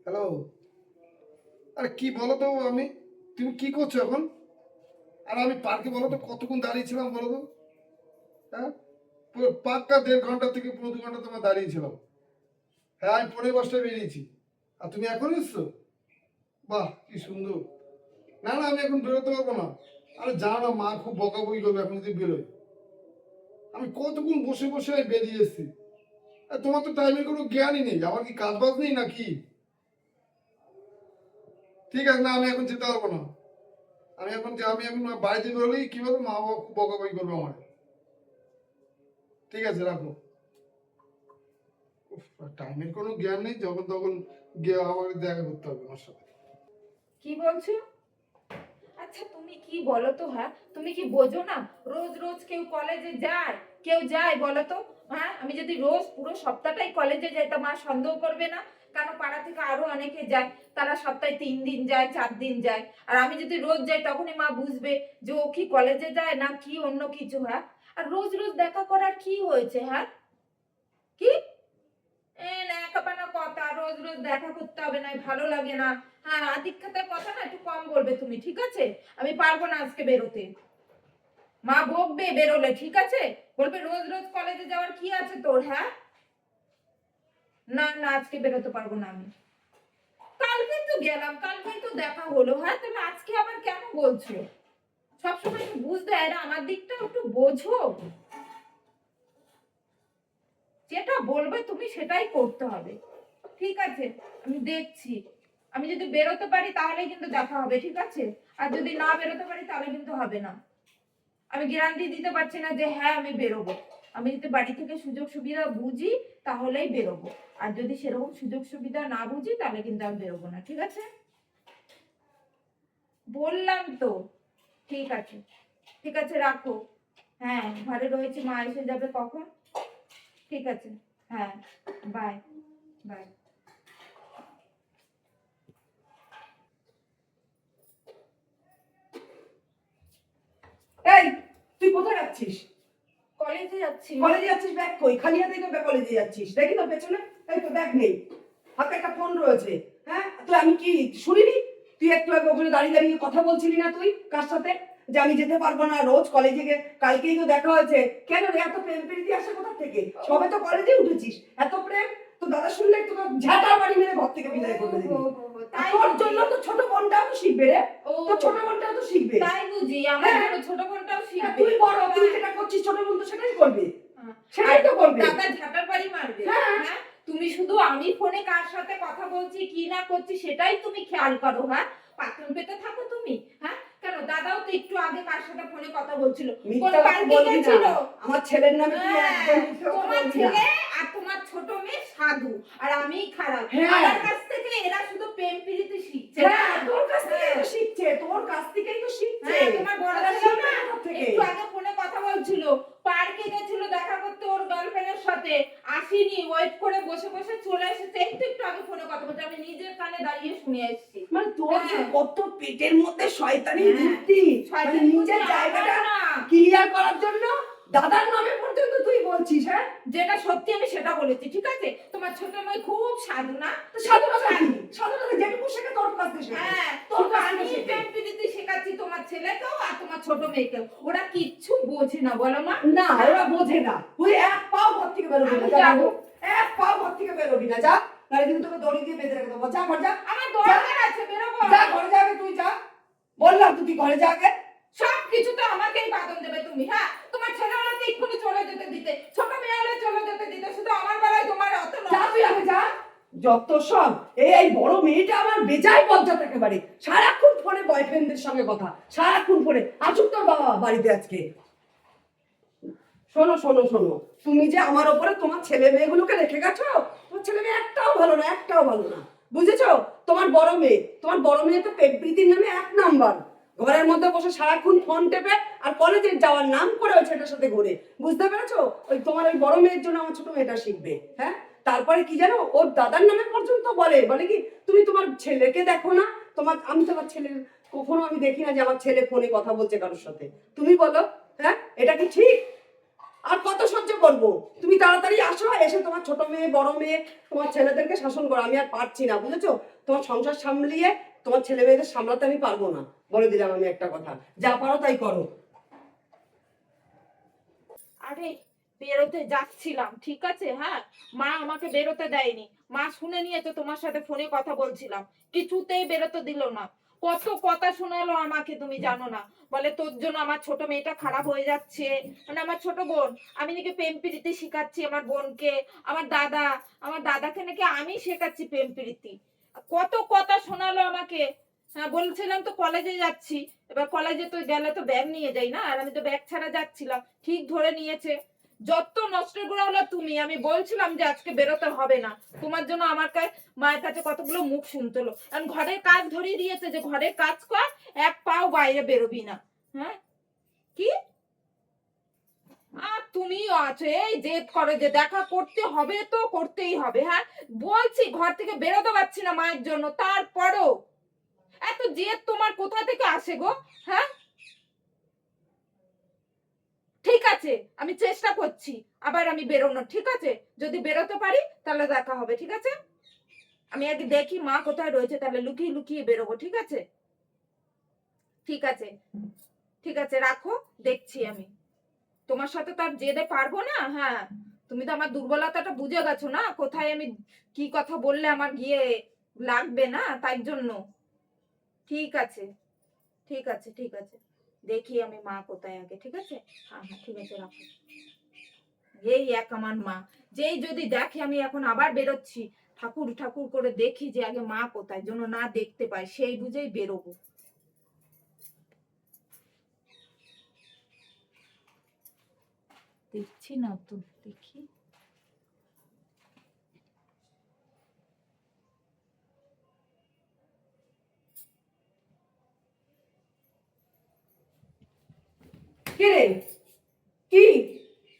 Hello. আরে কি বলো তো, আমি তুমি কি করছো এখন? আর আমি পার্কে বলো তো কতক্ষণ দাঁড়িয়েছিলাম বলো তো? হ্যাঁ, পুরো পাক্কা 1.5 ঘন্টা থেকে পুরো 2 ঘন্টা তোমার দাঁড়িয়েছিলাম। হ্যাঁ, আমি 5:45 বেরিয়েছি। আর তুমি এখন এসছো? বাহ, কি সুন্দর। না না, আমি এখন বেরোতে পারবো না। আরে জানো না, মা খুব বকাবকি করবে এখন যদি বেরোয়। আমি কতক্ষণ বসে বসে আমি বেরিয়ে এসেছি। আর তোমার তো টাইমের কোনো জ্ঞানই নেই, আমার কি কাজ বাজ নেই নাকি? ঠিক আছে, না আমি এখন যেতে পারবো না। আমি এখন বাড়িতে বেরোলেই কি বলবো, মা বাবা খুব বকাবকি করবে আমার। ঠিক আছে, রাখো। উফ, টাইমের কোনো জ্ঞান নেই, যখন তখন গিয়ে আমাকে দেখা করতে হবে আমার সাথে। কি বলছো? আচ্ছা তুমি কি বলো তো, হ্যাঁ তুমি কি বোঝো না? রোজ রোজ কেউ কলেজে যায়? কেউ যায় বলো তো? হ্যাঁ, আমি যদি রোজ পুরো সপ্তাহটাই কলেজে যাই তা মা সন্দেহ করবে না? কারণ পাড়া থেকে আরো অনেকে যায়, তারা সপ্তাহে 3 দিন যায়, 4 দিন যায়। আর আমি যদি রোজ যাই তখনই মা বুঝবে যে ও কি কলেজে যায় না কি অন্য কিছু। হ্যাঁ, আর রোজ রোজ দেখা করার কি হয়েছে? হ্যাঁ, কি ন্যাকাপানা কথা, রোজ রোজ দেখা করতে হবে না, ভালো লাগে না। হ্যাঁ, আদিক্ষাতার কথা না একটু কম বলবে তুমি, ঠিক আছে? আমি পারবো না আজকে বেরোতে। মা বকবে বেরোলে, ঠিক আছে? বলবে রোজ রোজ কলেজে যাওয়ার কি আছে তোর? হ্যাঁ, না না, আজকে বেরোতে পারবো না আমি। কালকে তো গেলাম, কালকে তো দেখা হলো। হ্যাঁ, তাহলে আজকে আবার কেন বলছো? সবসময় একটু বুঝতে হয় না, আমার দিকটা একটু বোঝো। যেটা বলবে তুমি সেটাই করতে হবে। ঠিক আছে, আমি দেখছি। আমি যদি বেরোতে পারি তাহলে কিন্তু দেখা হবে, ঠিক আছে? আর যদি না বেরোতে পারি তাহলে কিন্তু হবে না। আমি গ্যারান্টি দিতে পারছি না যে হ্যাঁ আমি বেরোবো। আমি যদি বাড়ি থেকে সুযোগ সুবিধা বুঝি তাহলেই বেরোবো। আর যদি সেরকম সুযোগ সুবিধা না বুঝি তাহলে কিন্তু আমি বেরোবো না, ঠিক আছে? বললাম তো। ঠিক আছে, ঠিক আছে, রাখো। হ্যাঁ, ঘরে রয়েছে, মা এসে যাবে কখন। ঠিক আছে। হ্যাঁ, বাই। বাই। এই, তুই কোথায় যাচ্ছিস? কলেজে যাচ্ছি। কলেজে যাচ্ছিস? ব্যাগ কই? খালি হাতে তো কলেজে যাচ্ছিস, দেখি তো পেছনে। এই তো ব্যাগ নেই, হাতে একটা ফোন রয়েছে। হ্যাঁ, তুই আমি কি শুনিনি? তুই একটু আগে ওখানে দাঁড়িয়ে দাঁড়িয়ে কথা বলছিলি না তুই কার সাথে? যে আমি যেতে পারবো না রোজ কলেজে গিয়ে। কালকেই তো দেখা হয়েছে। কেন রে এত প্রেম প্রীতি আসে কোথা থেকে? সবে তো কলেজে উঠেছিস, এত প্রেম? তো দাদা শুনলে একটু ঝাঁটা বাড়ি মেরে ঘর থেকে বিদায় করে দিবি। তোর জন্য তো ছোট বোনটাও তো শিখবে রে। তোর ছোট বোনটাও তো শিখবে। তাই বুঝি আমার হ্যাঁ। জন্য ছোট বোনটাও শিখবে। তুই বড়, তুই যেটা করছিস ছোট বোন তো সেটাই করবে। হ্যাঁ। সেটাই তো করবে। দাদা ঝাঁটার বাড়ি মারবে। হ্যাঁ। হ্যাঁ, তুমি শুধু আমি ফোনে কার সাথে কথা বলছি কি না করছি সেটাই তুমি খেয়াল করো। হ্যাঁ, পাতন পেতে থাকো তুমি। হ্যাঁ, কেন দাদাও তো একটু আগে কার সাথে ফোনে কথা বলছিল, কোন মিথ্যা কথা পার্কে বলবি গেছিল। না। আমার ছেলের নামে তুই হ্যাঁ, একদম মিথ্যা কথা তোমার বলবি না। ছেলে আর তোমার ছোট মেয়ে সাধু আর আমিই খারাপ। হ্যাঁ। আমার কাছ থেকে এরা শুধু প্রেম প্রীতি শিখছে। হ্যাঁ, তোর কাছ থেকেই তো হ্যাঁ। শিখছে, তোর কাছ থেকেই তো শিখছে। হ্যাঁ, তোমার বড় তাহলে ছেলে শিখবে না কোথা থেকে? একটু আগে ফোনে কথা বলছিল, পার্কে গেছিল দেখা করতে ওর গার্লফ্রেন্ডের সাথে, আসেনি, ওয়েট করে বসে বসে চলে এসেছে। একটু একটু আগে ফোনে কথা বলছে, আমি নিজের কানে দাঁড়িয়ে শুনে এসেছি। মানে তোর যে হ্যাঁ। কত পেটের মধ্যে শয়তানি হ্যাঁ। বুদ্ধি, মানে শয়তানি নিজের বুদ্ধি জায়গাটা আমার না। ক্লিয়ার করার জন্য দাদার নামে পর্যন্ত তুই বলছিস। হ্যাঁ, যেটা সত্যি আমি সেটা বলেছি, ঠিক আছে? তোমার ছোট মেয়ে খুব সাধু না? তো সাধুবাদ কি? সাধুবাদ যেটুকু শেখে তোর কাছ থেকে শেখে। হ্যাঁ, তোর শুধু কাছ আমি থেকে শেখে। প্রেম প্রীতি শেখাচ্ছি তোমার ছেলেকেও আর তোমার ছোট মেয়েকেও। ওরা কিচ্ছু বোঝে না, বলো মা? না, ওরা বোঝে না। তুই এক পাও ঘর থেকে বেরোবি না, আমি যা যাবো। বাবু। এক পাও ঘর থেকে বেরোবি না, যা। নাহলে কিন্তু তোকে দড়ি দিয়ে বেঁধে রেখে দেবো। যা ঘর যা। আমার দরকার আছে, বেরোবো। যা ঘরে যা আগে, তুই যা। বললাম তুই ঘরে যা আগে। সব কিছু তো আমাকেই বাদন দেবে তুমি। হ্যাঁ, তোমার ছেলে হলে তো এক্ষুনি চলে যেতে দিতে, ছোট মেয়ে হলে চলে যেতে দিতে, শুধু আমার বেলায় তোমার অত যা তুই আগে যা। যত সব এই বড় মেয়েটা আমার বেজায় পর্যাপ্ত একেবারে। সারাক্ষণ ফোনে বয়ফ্রেন্ডদের সঙ্গে কথা, সারাক্ষণ ফোনে। আসুক তোর বাবা বাড়িতে আজকে। শোনো শোনো শোনো, তুমি যে আমার ওপরে তোমার ছেলে মেয়েগুলোকে রেখে গেছো, তোমার ছেলে মেয়ে একটাও ভালো না, একটাও ভালো না। বুঝেছো? তোমার বড় মেয়ে তো প্রীতির নামে 1 নাম্বার। ঘরের মধ্যে বসে সারাক্ষণ ফোন টেপে আর কলেজে যাওয়ার নাম করে ওই ছেলেটার সাথে ঘুরে। বুঝতে পেরেছো? তোমার ওই বড় মেয়ের জন্য আমার ছোট মেয়েটা শিখবে। হ্যাঁ, তারপরে কি জানো, ওর দাদার নামে পর্যন্ত বলে কি তুমি তোমার ছেলেকে দেখো না? আমি তোমার ছেলের কখনো আমি দেখি না যে আমার ছেলে ফোনে কথা বলছে কারোর সাথে। তুমি বলো, হ্যাঁ এটা কি ঠিক? আর কত সহ্য করব? তুমি তাড়াতাড়ি আসো, এসে তোমার ছোট মেয়ে বড় মেয়ে তোমার ছেলেদেরকে শাসন করো। আমি আর পারছি না, বুঝেছো? তোমার সংসার সামলিয়ে তোমার ছেলে মেয়েদের সামলাতে আমি পারবো না, বলে দিলাম আমি একটা কথা। যা পারো তাই করো। আরে বেরোতে যাচ্ছিলাম, ঠিক আছে, হ্যাঁ, মা আমাকে বেরোতে দেয়নি। মা শুনে নিয়েছে তোমার সাথে ফোনে কথা বলছিলাম, কিছুতেই বেরোতে দিল না। কত কথা শোনালো আমাকে, তুমি জানো না। বলে তোর জন্য আমার ছোট মেয়েটা খারাপ হয়ে যাচ্ছে, মানে আমার ছোট বোন। আমি নাকি প্রেম প্রীতি শিখাচ্ছি আমার বোনকে। আমার দাদাকে নাকি আমি শেখাচ্ছি প্রেম প্রীতি। কত কথা শোনালো আমাকে। হ্যাঁ, বলছিলাম তো কলেজে যাচ্ছি। এবার কলেজে তো গেলে তো ব্যাগ নিয়ে যাই না, আর আমি তো ব্যাগ ছাড়া যাচ্ছিলাম, ঠিক ধরে নিয়েছে। যত নষ্ট করে হলো তুমি। আমি বলছিলাম যে আজকে বেরোতে হবে না, তোমার জন্য আমার মায়ের কাছে কতগুলো মুখ শুনতে হলো। আমি ঘরের কাজ ধরিয়ে দিয়েছে যে ঘরের কাজ কর, এক পাও বাইরে বেরোবি না। হ্যাঁ, কি আর তুমিও আছো এই জেদ করে যে দেখা করতে হবে, তো করতেই হবে। হ্যাঁ, বলছি ঘর থেকে বেরোতে পারছি না মায়ের জন্য, তারপরও এত জেদ তোমার কোথা থেকে আসে গো? হ্যাঁ, ঠিক আছে, আমি চেষ্টা করছি আবার আমি বেরোনো, ঠিক আছে? যদি বেরোতে পারি তাহলে দেখা হবে, ঠিক আছে? আমি আগে দেখি মা কোথায় রয়েছে, তাহলে লুকিয়ে লুকিয়ে বেরোবো, ঠিক আছে? ঠিক আছে, ঠিক আছে, রাখো, দেখছি আমি। তোমার সাথে তো আর জেদে পারবো না। হ্যাঁ, তুমি তো আমার দুর্বলতাটা বুঝে গেছো না, কোথায় আমি কি কথা বললে আমার গিয়ে লাগবে না, তাই জন্য। ঠিক আছে, ঠিক আছে, ঠিক আছে, দেখি আমি মা কোথায় আগে, ঠিক আছে? হ্যাঁ হ্যাঁ, ঠিক আছে, রাখো। এই এক আমার মা, যেই যদি দেখে আমি এখন আবার বেরোচ্ছি, ঠাকুর ঠাকুর করে দেখি যে আগে মা কোথায়, যেন না দেখতে পায়, সেই বুঝেই বেরোবো। দেখছি না তো, দেখি। কে রে? কি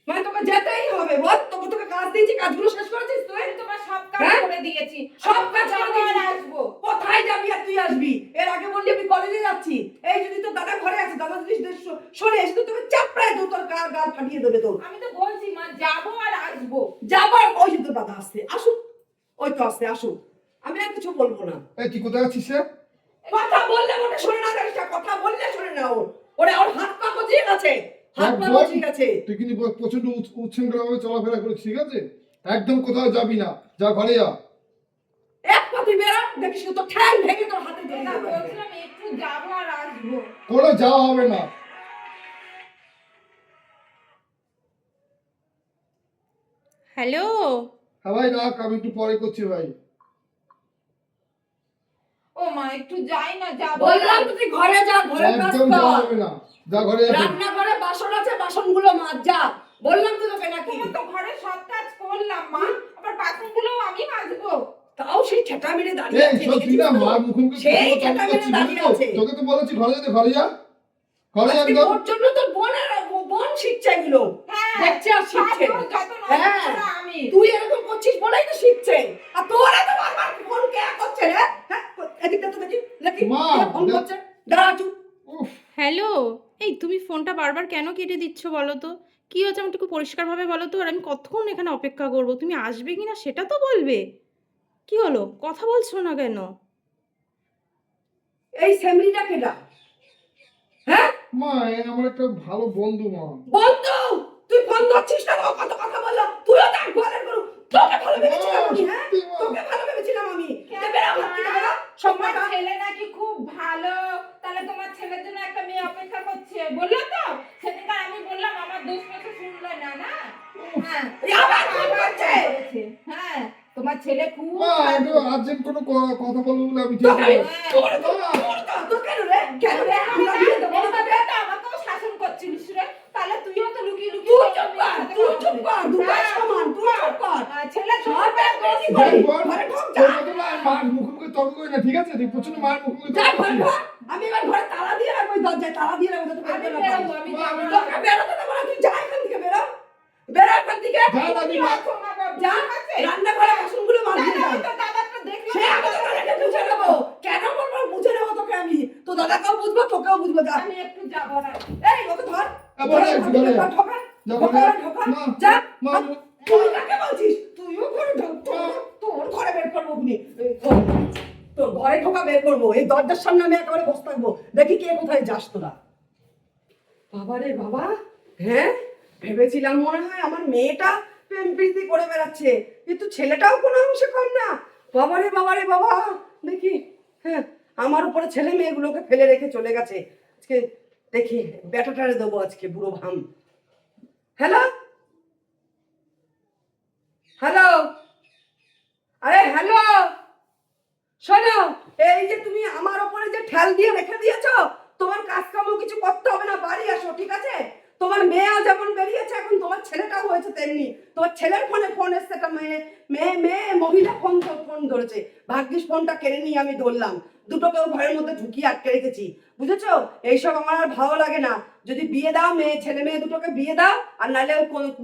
মানে তোকে যেতেই হবে? বল, তোকে কাজ দিয়েছি, কাজগুলো শেষ করেছিস তুই? আমি তোমার সব কাজ হ্যাঁ? করে দিয়েছি, সব কাজ করে যাবো আর দিয়েছিস? আসবো। কোথায় যাবি আর তুই আসবি? এর আগে বললি আমি কলেজে যাচ্ছি। এই যদি তোর দাদা ঘরে আছে, দাদা যদি শোনে, এসে তো তোকে চাপড়ায় তো তোর গাল ফাটিয়ে দেবে তোর। আমি তো বলছি মা যাবো আর আসবো। যাবার ওই যে তোর দাদা আসছে, আসুক, ওই তো আসছে, আসুক, আমি আর কিছু বলবো না। এই তুই কোথায় আছিস রে? কথা বললে ওটা শোনে না, জানিস না? কথা বললে শোনে না ওর হাত পা গজিয়ে গেছে, হাত পা একদম। গজিয়ে গেছে। তুই কিন্তু প্রচন্ড উচ্ছৃঙ্খল ভাবে চলাফেরা করিস, ঠিক আছে? একদম কোথাও যাবি না, যা ঘরে যা। এক পা তুই বেরা, দেখিস তো ঠ্যাং ভেঙে তোর হাতে ধরে না, দেবো। বলছিলাম একটু যাবো আর আসবো। কোনো যাওয়া হবে না। হ্যালো। হ্যাঁ ভাই, রাখ, আমি একটু পরে করছি ভাই। ও মা, একটু যাই না, যাবো। বললাম তো তুই ঘরে যা, ঘরে কাজ একদম যাওয়া কর। হবে না, যা ঘরে যা। রান্নাঘরে বাসন আছে, বাসনগুলো মাজ যা। বললাম তো তোকে নাকি? তোমার তো ঘরে সব কাজ করলাম মা, আবার বাসনগুলো আমি মাজবো। তাও সেই ঠেটা মেরে দাঁড়িয়ে এই আছে, সব তুই দেখেছিস না তো? মার মুখোমুখি সেই ঠেটা মেরে দাঁড়িয়ে আছে। তোকে তো বলেছি ঘরে যেতে, ঘরে যা, ঘরে যা আজকে একদম। তোর জন্য তোর বোন শিখছে এগুলো। হ্যাঁ, দেখছে আর শিখছে। সব যত নষ্ট হ্যাঁ, করা আমি। তুই এরকম করছিস বলেই তো শিখছে। আর তোর এত বারবার ফোন কে করছে রে? হ্যাঁ, এদিকটা তো দেখি, দেখি মা, কে ফোন করছে। দাঁড়া চুপ। উফ, হ্যালো। এই তুমি ফোনটা বারবার কেন কেটে দিচ্ছ বলো তো? কি হচ্ছে আমাকে একটু পরিষ্কারভাবে বলো তো, আর আমি কতক্ষণ এখানে অপেক্ষা করব? তুমি আসবে কি না সেটা তো বলবে। কি হলো, কথা বলছো না কেন? এই সেমরিটা কেডা? হ্যাঁ, মা, এ আমার একটা ভালো বন্ধু মা। বন্ধু? তুই ফোন করছিস না, ও কত কথা বললো। তুইও তার ঘরের গরু। তোকে ভালো ভেবেছিলাম আমি, হ্যাঁ? তোকে ভালো ভেবেছিলাম আমি। বেরো ঘর থেকে, বেরো। তোমার সম্মানটা। ছেলে নাকি খুব ভালো, তাহলে তোমার ছেলের জন্য একটা মেয়ে অপেক্ষা করছে, বললো তো? সেদিনকে আমি বললাম আমার দোষ কথা শুনলে না, না? হ্যাঁ, এই আবার ফোন করছে। হ্যাঁ, তোমার ছেলে খুব মা, একটু ভালো। আর্জেন্ট কোনো কথা বলবো বলে আমি ঠিক তোকে আছে। তোর কেন রে? কেন রে? আমরা দিয়ে দেবো না তোকে? তো আমাকেও শাসন করছিলিস রে, তাহলে তুইও তো লুকিয়ে লুকিয়ে তুই চুপ কর, তুই চুপ কর, দুটাই সমান, তুই চুপ কর। ছেলে সব এক বেশি দেখ করি। বোন, ঘরে ঢোক যা। তোর মতো না মার মুখোমুখি তর্ক করি না, ঠিক আছে? তুই প্রচন্ড মায়ের মুখোমুখি যা তর্ক ঘরে করিস। ঢোক। আমি এবার ঘরে তালা দিয়ে রাখবো, ওই দরজায় তালা দিয়ে রাখবো, যাতে আমি বেরোতে না বেরোবো, পারিস। আমি মা, যাবো না। তোকে বেরোতে দেবো না, তুই যা এখান থেকে, বেরো। বেরো এখান থেকে। যা দাদি মা। যা, রান্নাঘরে বাসনগুলো মাজিয়ে যা। সে আমি তো দাদাকে বুঝে নেবো। কেন বলবো? বুঝে নেবো তোকে আমি। তো দাদাকেও বুঝবো, তোকেও বুঝবো। যা। আমি একটু যাবো না। এই, ওকে ধর। বলে যাচ্ছি, বলে যা। ঠোকা। যা ঢোকা, ঘরে। ঢোকা, মা, যা। মা, তুই কাকে বলছিস? তুইও ঘরে ঢোক, তোর ঘরে বের করবো এক্ষুনি। তোর ঘরে ঢোকা বের করবো, এই দরজার সামনে আমি একেবারে বসে থাকবো, দেখি কে কোথায় যাস তোরা। বাবা রে বাবা, হ্যাঁ ভেবেছিলাম মনে হয় আমার মেয়েটা প্রেম প্রীতি করে বেড়াচ্ছে, কিন্তু ছেলেটাও কোনো অংশে কম না। বাবা রে বাবা রে বাবা, দেখি হ্যাঁ আমার উপরে ছেলে মেয়েগুলোকে ফেলে রেখে চলে গেছে। আজকে দেখি ব্যাটাটারে দেবো আজকে বুড়ো ভাম। হ্যালো হ্যালো, আরে হ্যালো, শোনো, এই যে তুমি আমার ওপরে যে ঠেল দিয়ে রেখে দিয়েছো, তোমার কাজ কাম কিছু করতে হবে না, বাড়ি আসো, ঠিক আছে? তোমার মেয়েও যেমন বেরিয়েছে, এখন তোমার ছেলেটাও হয়েছে তেমনি। তোমার ছেলের ফোনে ফোন এসছে, একটা মেয়ে মেয়ে মেয়ে মহিলা ফোন ধরেছে। ভাগ্যিস ফোনটা কেড়ে নিয়ে আমি ধরলাম, দুটোকেও ঘরের মধ্যে ঢুকিয়ে আটকে রেখেছি, বুঝেছো? এইসব আমার আর ভালো লাগে না। যদি বিয়ে দাও, ছেলে মেয়ে দুটোকে বিয়ে দাও, আর নাহলে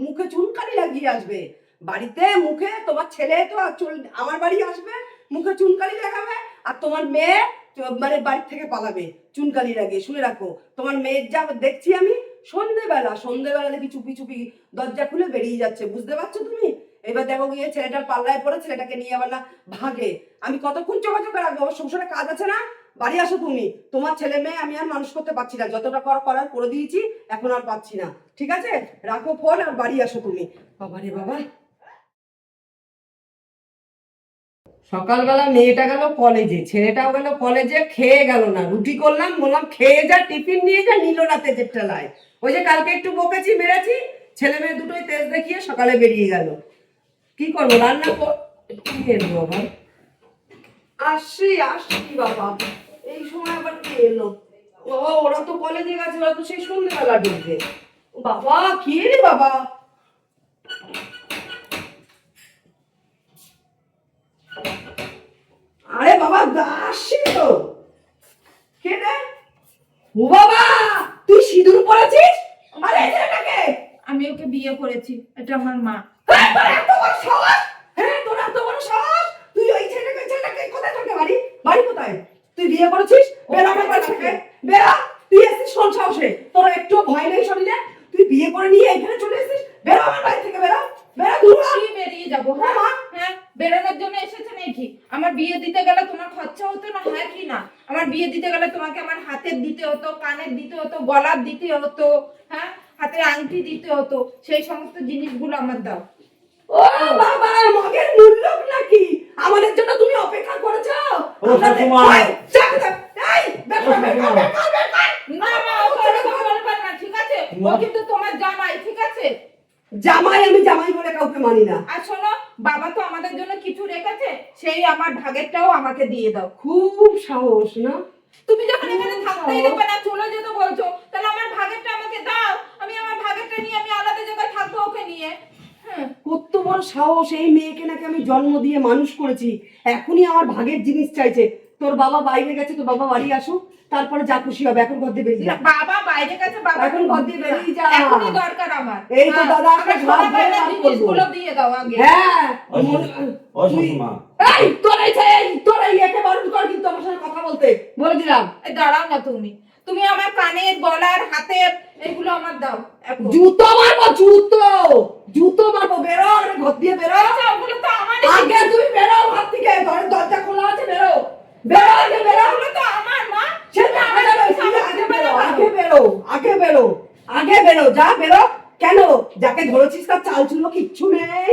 মুখে চুনকালি লাগিয়ে আসবে বাড়িতে। মুখে তোমার ছেলে তো আমার বাড়ি আসবে, মুখে চুনকালি লাগাবে, আর তোমার মেয়ে মানে বাড়ি থেকে পালাবে চুনকালি লাগিয়ে। শুনে রাখো, তোমার মেয়ের যা দেখছি আমি, সন্ধেবেলা দেখি চুপি চুপি দরজা খুলে বেরিয়ে যাচ্ছে, বুঝতে পারছো তুমি? এবার দেখো গিয়ে ছেলেটার পাল্লায় পড়ে, ছেলেটাকে নিয়ে আবার না ভাগে। আমি কতক্ষণ চোখাচোখে রাখবো? আমার সংসারে কাজ আছে না? বাড়ি আসো তুমি। তোমার ছেলে মেয়ে আমি আর মানুষ করতে পারছি না, যতটা করার করে দিয়েছি, এখন আর পাচ্ছি না, ঠিক আছে? রাখো ফোন আর বাড়ি আসো তুমি। বাবা রে বাবা, সকালবেলা মেয়েটা গেল কলেজে, ছেলেটাও গেল কলেজে, খেয়ে গেল না। রুটি করলাম, বললাম খেয়ে যা, টিফিন নিয়ে যা, নিল না তেজের টেলায়। ওই যে কালকে একটু বকেছি, মেরেছি, ছেলে মেয়ে দুটোই তেজ দেখিয়ে সকালে বেরিয়ে গেল। কি করবো, রান্না কি এলো আবার? আসছি বাবা, এই সময় আবার কে এলো? বাবা, ওরা তো কলেজে গেছে, ওরা তো সেই সন্ধ্যেবেলা ঢুকবে। বাবা, কে রে বাবা? আরে বাবা, আসছি তো। কে রে? ও বাবা, তুই সিঁদুর পরেছিস? আরে এই ছেলেটাকে? আমি ওকে বিয়ে করেছি, এটা আমার মা। হ্যাঁ, তোর এত বড় সাহস! হ্যাঁ, তোর এত বড় সাহস! তুই ওই ছেলেটাকে কোথায় থাকে বাড়ি? বাড়ি কোথায়? তুই বিয়ে করেছিস? বেরা আমার বাড়ি থেকে, বেরা! তুই এসেছিস কোন সাহসে? তোর একটু ভয় নেই শরীরে? তুই বিয়ে করে নিয়ে এখানে চলে এসেছিস? বেরা আমার বাড়ি থেকে, বেরা! বেরা দূর হ! কি বেরিয়ে যাবো? হ্যাঁ হ্যাঁ, বেরোনোর জন্য এসেছে নাকি? আমার বিয়ে দিতে গেলে তোমার খরচা হতো না, হ্যাঁ কি না? আমার বিয়ে দিতে গেলে তোমাকে আমার হাতের দিতে হতো, কানের দিতে হতো, গলার দিতে হতো, হ্যাঁ হাতের আংটি দিতে হতো, সেই সমস্ত জিনিসগুলো আমার দাও। ও বাবা, মগের মূল্যক নাকি? আমাদের জন্য তুমি অপেক্ষা করেছো? ও শাশুমা। এই, চাপ দাও। এই, বের কর, বের কর, বের কর, বের কর। না মা, ওকে এরকম বলবেন না, ঠিক আছে? ও কিন্তু তোমার জামাই, ঠিক আছে? জামাই, আমি জামাই বলে কাউকে মানি না। আর শোনো, বাবা তো আমাদের জন্য কিছু রেখেছে, সেই আমার ভাগেরটাও আমাকে দিয়ে দাও। খুব সাহস না? তুমি যখন এখানে থাকতেই দেবে না, চলে যেতে বলছো, তাহলে আমার ভাগেরটা আমাকে দাও। আমি আমার ভাগেরটা নিয়ে আমি আলাদা জায়গায় থাকবো ওকে নিয়ে। হ্যাঁ, কত বড় সাহস! এই মেয়েকে নাকি আমি জন্ম দিয়ে মানুষ করেছি, এখনই আমার ভাগের জিনিস চাইছে। তোর বাবা বাইরে গেছে, তোর বাবা বাড়ি আসুক, তারপরে যা খুশি হবে। এখন ঘর দিয়ে বেরিয়ে যা। বাবা বাইরে গেছে, বাবা এখন ঘর দিয়ে বেরিয়ে যা। এখনই দরকার আমার। এই তো হ্যাঁ, দাদা, আমার একটা সোনা ঘর দিয়ে গয়নার বার জিনিসগুলো করবো। দিয়ে দাও আগে। হ্যাঁ, ও শাশুমা। এই তোর এই একে বারণ কর কিন্তু আমার সাথে কথা বলতে, বলে দিলাম। এই দাঁড়াও না, তুমি তুমি আমার কানের, গলার, হাতের এগুলো আমার দাও এখন। জুতো মারবো, জুতো মারবো। বেরো, ঘর দিয়ে বেরো। আচ্ছা, ওগুলো তো আমার। আগে তুমি বেরো ঘর থেকে, ঘরের দরজা খোলা আছে, বেরো বেরো, আগে বেরো। ওগুলো তো আমার মা। সে দেখা যাবে, তুমি আগে বেরো, আগে বেরো, আগে বেরো, আগে বেরো, যা বেরো। কেন? যাকে ধরেছিস তার চাল চুল কিচ্ছু নেই,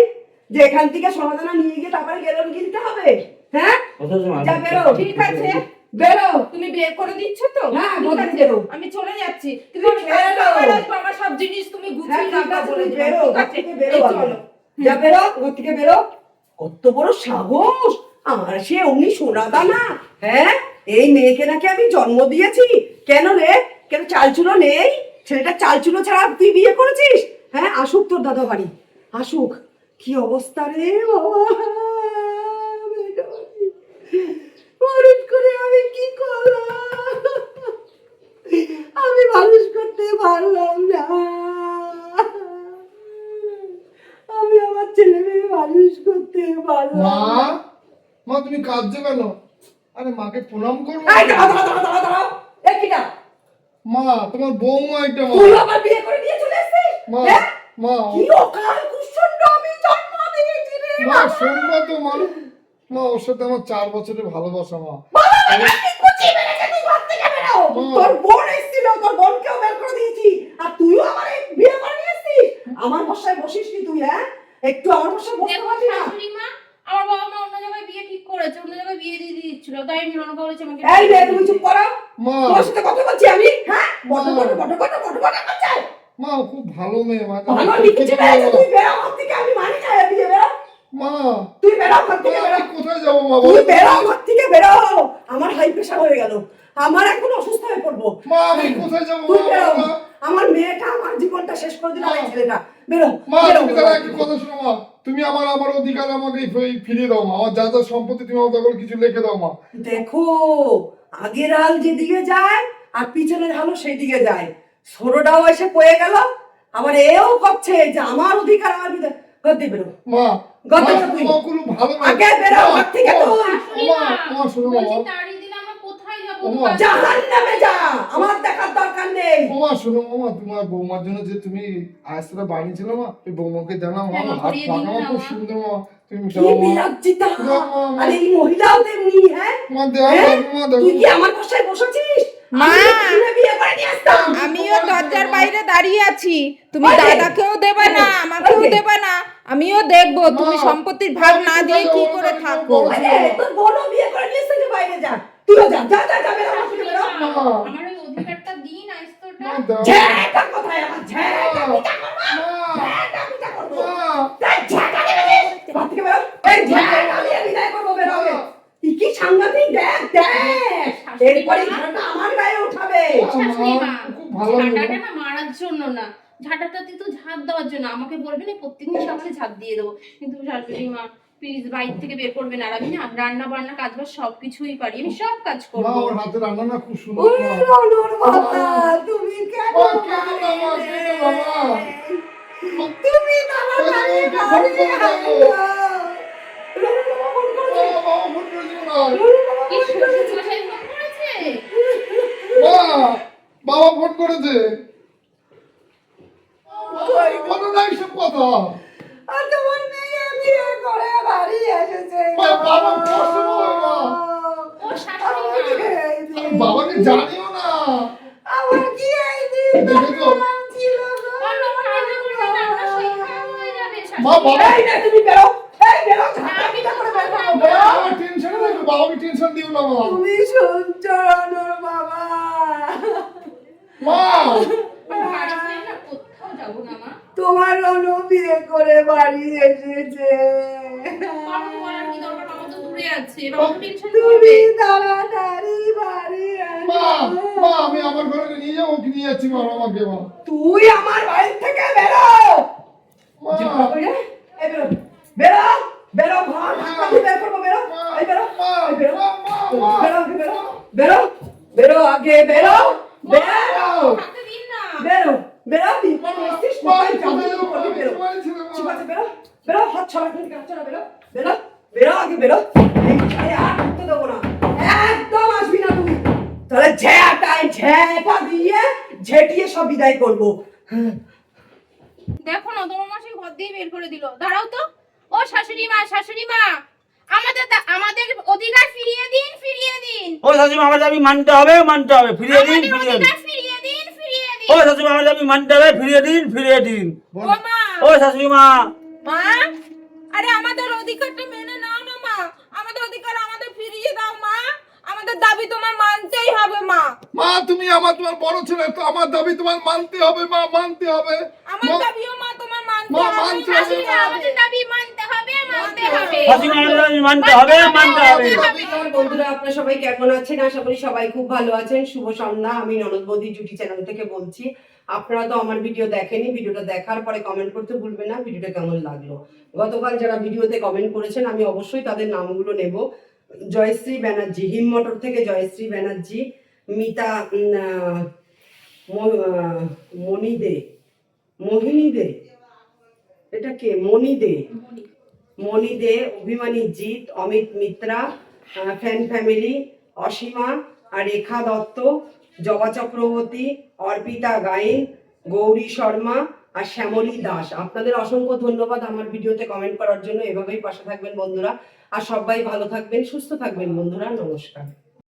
যে এখান থেকে সমাধানা নিয়ে গিয়ে তারপরে গেলেন গিয়ে দিতে হবে? হ্যাঁ, ও শাশুমা। যা বেরো। ঠিক আছে, বেরো। তুমি বের করে দিচ্ছ তো? হ্যাঁ, ঠিক বলতে আছে, বেরো। আমি চলে যাচ্ছি। তুমি তুমি বেরো। আমার সব জিনিস তুমি হ্যাঁ, গুছিয়ে ঠিক রাখবা আছে, বলে তুমি দিলাম, বেরো, ঠিক ঘর আছে? থেকে বেরো এই আগে। চলো। যা বেরো, ঘর থেকে বেরো। কত বড় সাহস! আমার সে অমনি সোনা দানা। হ্যাঁ, এই মেয়েকে নাকি আমি জন্ম দিয়েছি। কেন রে? কেন চালচুলো নেই? ছেলেটা চালচুলো ছাড়া তুই বিয়ে করেছিস? হ্যাঁ, আসুক তোর দাদা বাড়ি, আসুক। কি অবস্থা রে বাবা! মানুষ করে আমি কি করলাম? আমি মানুষ করতে পারলাম না। আমি আমার ছেলে মেয়ে মানুষ করতে পারলাম মা, না। মা তুমি কাঁদছো কেন? আরে মাকে প্রণাম করবো। এই দাঁড়াও। এই কিটা? মা, তোমার বৌমা এটা মা। তুই আবার বিয়ে করে নিয়ে চলে এসেছিস? মা। হ্যাঁ? মা কি অকাল কুষ্ঠণ্ড আমি জন্ম দিয়েছি রে মা শুনবো তো মা। মা ওর সাথে আমার 4 বছরের ভালোবাসা মা। বাবা আমাকে কুচি মেরেছে তুই ঘর থেকে বেরো তোর বোন এসেছিল তোর বোনকেও বের করে দিয়েছি আর তুইও আমার এই বিয়ে করে নিয়ে এসেছিস আমার বসায় বসিস নি তুই হ্যাঁ একটু আমার বসায় বসতে দেখো পারবি না শাশুড়ি মা, আমার বাবা মা অন্য জায়গায় বিয়ে ঠিক করেছে, অন্য জায়গায় বিয়ে দিয়ে দিচ্ছিল, তাই আমি রণকা বলেছি আমাকে এই রে তুমি চুপ করো মা তোমার সাথে কথা বলছি আমি হ্যাঁ বড় করছে মা ও খুব ভালো মেয়ে মা। ভালো লিখেছে তুই বেরো ঘর থেকে আমি মানি না এই বিয়ে বেরো মা তুই বেরো ঘর থেকে মা, বেরো আমি কোথায় যাবো মা তুই বলো? বেরো ঘর থেকে বেরো আমার হাই প্রেশার হয়ে গেল আমার এখন অসুস্থ হয়ে পড়বো মা আমি কোথায় যাবো তুই মা বেরো বলো না? আমার মেয়েটা আমার জীবনটা শেষ করে দিল এই ছেলেটা বেরো মা বেরো তুমি তাহলে একটা কথা শোনো মা, তুমি আমার অধিকার আমাকে ফিরিয়ে দাও মা। আমার যা যা সম্পত্তি তুমি আমার তখন কিছু লিখে দাও মা। দেখো আগের হাল যেদিকে যায় আর পিছনের হালও সেই দিকে যায় ছোটটাও এসে পড়ে গেল আবার এও করছে যে আমার অধিকার আমার বিধান গদ্দি বেরো মা গত মা, তুই। মা, কোনো ভালো মেয়ে। আগে বেরো মা, ঘর থেকে তুই শাশুড়ি মা, মা, মা, শোনো বলছি মা। তাড়িয়ে দিলে আমরা কোথায় যাবো? ওমা। জাহান্নামে যা আমার দেখার দরকার নেই মা শোনো মা, তোমার বৌমার জন্য যে তুমি আইসটা বানিয়েছিল মা, ওই বৌমাকে জানাও মা। হ্যাঁ, মা, হাত করিয়ে পাকা দিও মা, না, খুব মা। সুন্দর মা। তুমি কি দাও মা। বিলজ্জিতা মা, মা, মা। আরে এই মহিলাও তেমনি হ্যাঁ মা দেও হ্যাঁ? মা, দেখো। তুই কি আমার বাসায় বসেছিস মা। আমি তো তুলে বিয়ে করে নিয়ে আসতাম আমিও দরজার বাইরে দাঁড়িয়ে আছি, তুমি ওই যে। দাদাকেও দেবে না, আমাকেও ওই যে। দেবে না, আমিও দেখবো তুমি মা, সম্পত্তির ভাগ আমি না কোথায় দিয়ে কি যাবো? করে আমি তো থাকো। বড় ছেলে। আরে তোর বোনও বিয়ে করে নিয়ে এসেছে বাইরে যা তুইও যা যা যা যা বেরো ঘর থেকে বেরো মা। আমার ওই অধিকারটা দিন আইস্তটা। মা, দাও। ঝ্যাটা কোথায় আমার ঝ্যাটা মা, পিটা করবো ঝ্যাটা পিটা করবো মা, তাই ঝ্যাটা দেবে ঘর থেকে বেরো এই ঝ্যাটা আমি বিদায় করবো বেরো হবে কি সাংঘাতিক দেখ দেখ এরপরে ঝাঁটা আমার গায়ে উঠাবে শাশুড়ি মা, খুব ভালো মেয়ে। ঝাঁটাটা না মারার জন্য না, ঝাঁটাটা কিন্তু ঝাঁট দেওয়ার জন্য। আমাকে বলবে না প্রত্যেকদিন সকালে ঝাঁট দিয়ে দেবো, কিন্তু শাশুড়ি মা প্লিজ বাইরে থেকে বের করবে না। আর আমি না রান্না বান্না কাজ বাজ সবকিছুই পারি, আমি সব কাজ মা করবো। ওর হাতে রান্না না খুব সুন্দর ওরে মা। রনর বাবা তুমি কেন মা, কেঁদো না, মা, কেঁদো না, মা। তুমি তাড়াতাড়ি ওই যে ওকে বাড়ি ফোন করে আসো। রনর বাবা ফোন করছে। মা, বাবা ফোন করেছিল না। রনর বাবা কি ফোন করেছে। শ্বশুরমশাই ফোন করেছে? মা, বাবা ফোন করেছে। বলো না এইসব কথা। আর তোমার মেয়ে বিয়ে করে বাড়ি এসেছে মা, বাবা কষ্ট পাবে, মা। ও শাশুড়ি মা, আমি বাবাকে জানিও না। আমার কি এই দিন দেখেছো? ছিল গো? অন্য কাজে করবে না, আমরা সেই খারাপ হয়ে যাবে মা, শাশুড়ি বাবা এই না তুমি বেরো এই বেরো ঝাঁটা পিটা করে বের করবো মা, বেরো আমার টেনশনে দেখো, বাবাকে টেনশন দিও না মা। তুমি শুনছো রনর বাবা মা, বাড়ি ছেড়ে না কোথাও যাবো না মা। তোমার রনু বিয়ে করে বাড়ি এসেছে বাবাকে বলার কি দরকার, বাবা তো দূরে আছে, বাবা টেনশন তুমি করবে। তাড়াতাড়ি বাড়ি মা, আসো। মা, আমি আমার ঘরে নিয়ে যাবো, ওকে নিয়ে যাচ্ছি মা, আমাকে মা। তুই আমার বাড়ি থেকে বেরো মা, জিজ্ঞাসা করে, এই বেরো বেরো বেরো ঘর ঢাকা দিয়ে বের করবো বেরো এই বেরো এই বেরো বেরো আগে বেরো বেরো বেরো আগে বেরো বেরো থাকতে দিন না। বেরো বেরো বিপদ এসছিস মা, কোথায় যাবি কোথায় যাবো? বলি বেরো বাড়ি ছেড়ে, মা। ঠিক আছে বেরো বেরো হাত ছড়া থেকে হাত ছড়া বেরো বেরো বেরো আগে বেরো এই ঘরে আর ঢুকতে দেবো না একদম আসবি না তুই তাহলে ঝেঁটা দিয়ে ঝেঁটিয়ে সব বিদায় করবো দেখো না তোমার মাসি ঘর দিয়ে বের করে দিল। দাঁড়াও তো, ও শাশুড়ি মা, শাশুড়ি মা, আমাদের অধিকার ফিরিয়ে দিন, ফিরিয়ে দিন। ও শাশুড়ি আমার দাবি মানতে হবে ফিরিয়ে দিন আমাদের ফিরিয়ে দিন অধিকার ফিরিয়ে দিন, ফিরিয়ে দিন। ও শাশুড়ি আমার দাবি মানতে হবে ফিরিয়ে দিন ও মা, ও শাশুড়ি মা মা, আরে আমাদের অধিকারটা মেনে নাও না মা, আমাদের অধিকার আমাদের ফিরিয়ে দাও মা, আমাদের দাবি তোমার মানতেই হবে মা। মা, তুমি তোমার বড় ছেলে, তো আমার দাবি তোমার মানতে হবে মা, মানতে হবে। আমার মা, দাবিও মা তোমার মানতে মা, হবে। মানতে হবে, শাশুড়ি মা, মা। আমাদের দাবি মানতে হবে, মানতে হবে। শাশুড়ি আমার দাবি মানতে হবে নমস্কার বন্ধুরা, আপনারা সবাই কেমন আছেন? আশা করি সবাই খুব ভালো আছেন। শুভ সন্ধ্যা। আমি ননদ বৌদি জুটি চ্যানেল থেকে বলছি। আপনারা তো আমার ভিডিও দেখেনি, ভিডিওটা দেখার পরে কমেন্ট করতে ভুলবেন না ভিডিওটা কেমন লাগলো। গতকাল যারা ভিডিওতে কমেন্ট করেছেন আমি অবশ্যই তাদের নামগুলো নেব। জয়শ্রী ব্যানার্জি, হিমমটর থেকে জয়শ্রী ব্যানার্জি, মিতা মণি দে, মোহিনী দে, এটা কে? মণি দে, মণি দে, অভিমানী জিৎ, অমিত মিত্রা, ফ্যান ফ্যামিলি, অসীমা আর রেখা দত্ত, জবা চক্রবর্তী, অর্পিতা গাইন, গৌরী শর্মা, আর শ্যামলী দাস। আপনাদের অসংখ্য ধন্যবাদ আমার ভিডিওতে কমেন্ট করার জন্য। এভাবেই পাশে থাকবেন বন্ধুরা, আর সবাই ভালো থাকবেন, সুস্থ থাকবেন বন্ধুরা। নমস্কার।